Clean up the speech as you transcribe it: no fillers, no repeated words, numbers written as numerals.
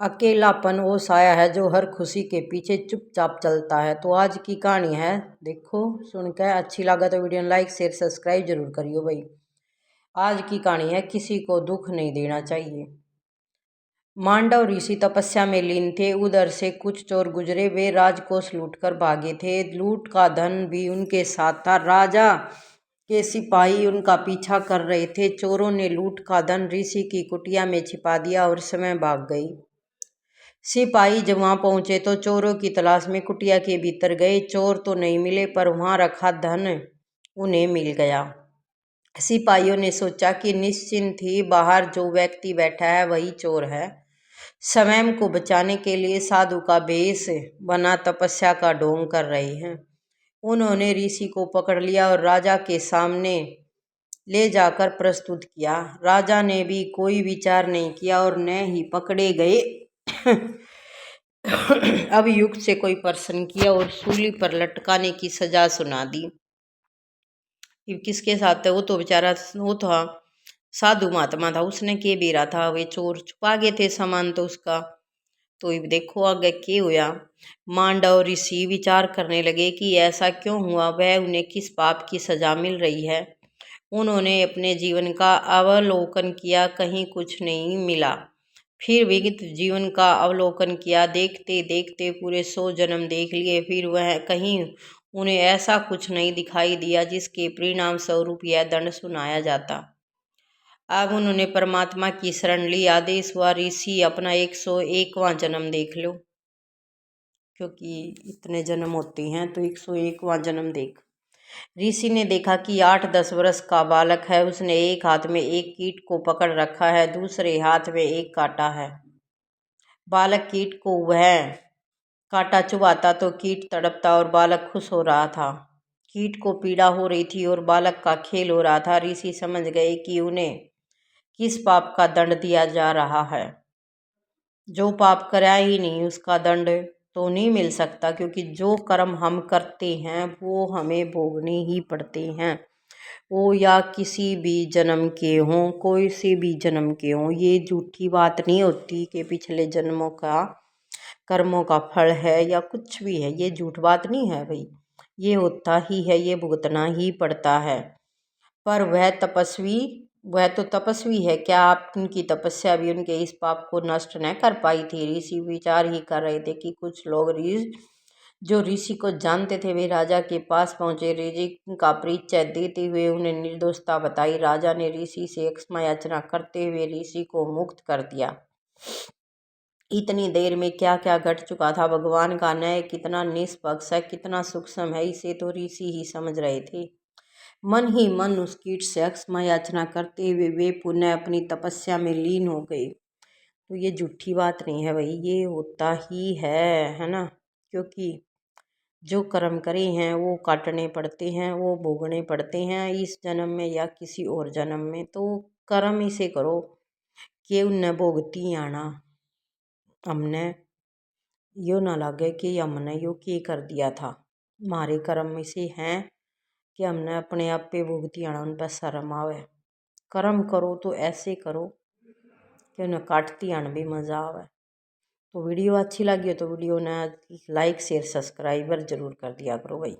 अकेलापन वो साया है जो हर खुशी के पीछे चुपचाप चलता है। तो आज की कहानी है, देखो सुनकर अच्छी लगा तो वीडियो लाइक शेयर सब्सक्राइब जरूर करियो भाई। आज की कहानी है, किसी को दुख नहीं देना चाहिए। मांडव ऋषि तपस्या में लीन थे। उधर से कुछ चोर गुजरे, वे राजकोष लूट कर भागे थे। लूट का धन भी उनके साथ था। राजा के सिपाही उनका पीछा कर रहे थे। चोरों ने लूट का धन ऋषि की कुटिया में छिपा दिया और समय भाग गई। सिपाही जब वहां पहुंचे तो चोरों की तलाश में कुटिया के भीतर गए। चोर तो नहीं मिले, पर वहां रखा धन उन्हें मिल गया। सिपाहियों ने सोचा कि निश्चिंत ही बाहर जो व्यक्ति बैठा है वही चोर है। स्वयं को बचाने के लिए साधु का भेष बना तपस्या का ढोंग कर रहे हैं। उन्होंने ऋषि को पकड़ लिया और राजा के सामने ले जाकर प्रस्तुत किया। राजा ने भी कोई विचार नहीं किया और न ही पकड़े गए अभियुक्त से कोई प्रश्न किया और सूली पर लटकाने की सजा सुना दी। किसके साथ है वो तो बेचारा, वो था साधु महात्मा था, उसने के बेरा था। वे चोर छुपा गए थे सामान तो उसका। तो देखो आगे क्या हुआ। मांडव ऋषि विचार करने लगे कि ऐसा क्यों हुआ, वह उन्हें किस पाप की सजा मिल रही है। उन्होंने अपने जीवन का अवलोकन किया, कहीं कुछ नहीं मिला। फिर विगत जीवन का अवलोकन किया, देखते देखते पूरे 100 जन्म देख लिए, फिर वह कहीं उन्हें ऐसा कुछ नहीं दिखाई दिया जिसके परिणाम स्वरूप यह दंड सुनाया जाता। अब उन्होंने परमात्मा की शरण ली। आदेश हुआ, ऋषि अपना 101वां जन्म देख लो, क्योंकि इतने जन्म होते हैं तो 101वां जन्म देख। ऋषि ने देखा कि 8-10 वर्ष का बालक है। उसने एक हाथ में एक कीट को पकड़ रखा है, दूसरे हाथ में एक कांटा है। बालक कीट को वह कांटा चुभाता तो कीट तड़पता और बालक खुश हो रहा था। कीट को पीड़ा हो रही थी और बालक का खेल हो रहा था। ऋषि समझ गए कि उन्हें किस पाप का दंड दिया जा रहा है। जो पाप करा ही नहीं उसका दंड तो नहीं मिल सकता, क्योंकि जो कर्म हम करते हैं वो हमें भोगने ही पड़ते हैं। वो या किसी भी जन्म के हों, कोई से भी जन्म के हों। ये झूठी बात नहीं होती कि पिछले जन्मों का कर्मों का फल है या कुछ भी है, ये झूठ बात नहीं है भाई। ये होता ही है, ये भुगतना ही पड़ता है। पर वह तो तपस्वी है, क्या आप उनकी तपस्या भी उनके इस पाप को नष्ट न कर पाई थी। ऋषि विचार ही कर रहे थे कि कुछ लोग जो ऋषि को जानते थे वे राजा के पास पहुंचे। ऋषि का परिचय देते हुए उन्हें निर्दोषता बताई। राजा ने ऋषि से क्षमा याचना करते हुए ऋषि को मुक्त कर दिया। इतनी देर में क्या क्या घट चुका था। भगवान का न्याय कितना निष्पक्ष है, कितना सूक्ष्म है, इसे तो ऋषि ही समझ रहे थे। मन ही मन उस कीट से क्षमा याचना करते हुए वे पुनः अपनी तपस्या में लीन हो गए। तो ये झूठी बात नहीं है भाई, ये होता ही है ना। क्योंकि जो कर्म करे हैं वो काटने पड़ते हैं, वो भोगने पड़ते हैं, इस जन्म में या किसी और जन्म में। तो कर्म इसे करो कि उन्हें भोगती आना। हमने यो ना लगे कि हमने यो के कर दिया था। हमारे कर्म इसे हैं कि हमने अपने आप पे भोगती आना, उन पर शर्म आवे। कर्म करो तो ऐसे करो कि उन्हें काटती आन भी मज़ा आवे। तो वीडियो अच्छी लगी हो तो वीडियो ने लाइक शेयर सब्सक्राइबर जरूर कर दिया करो भाई।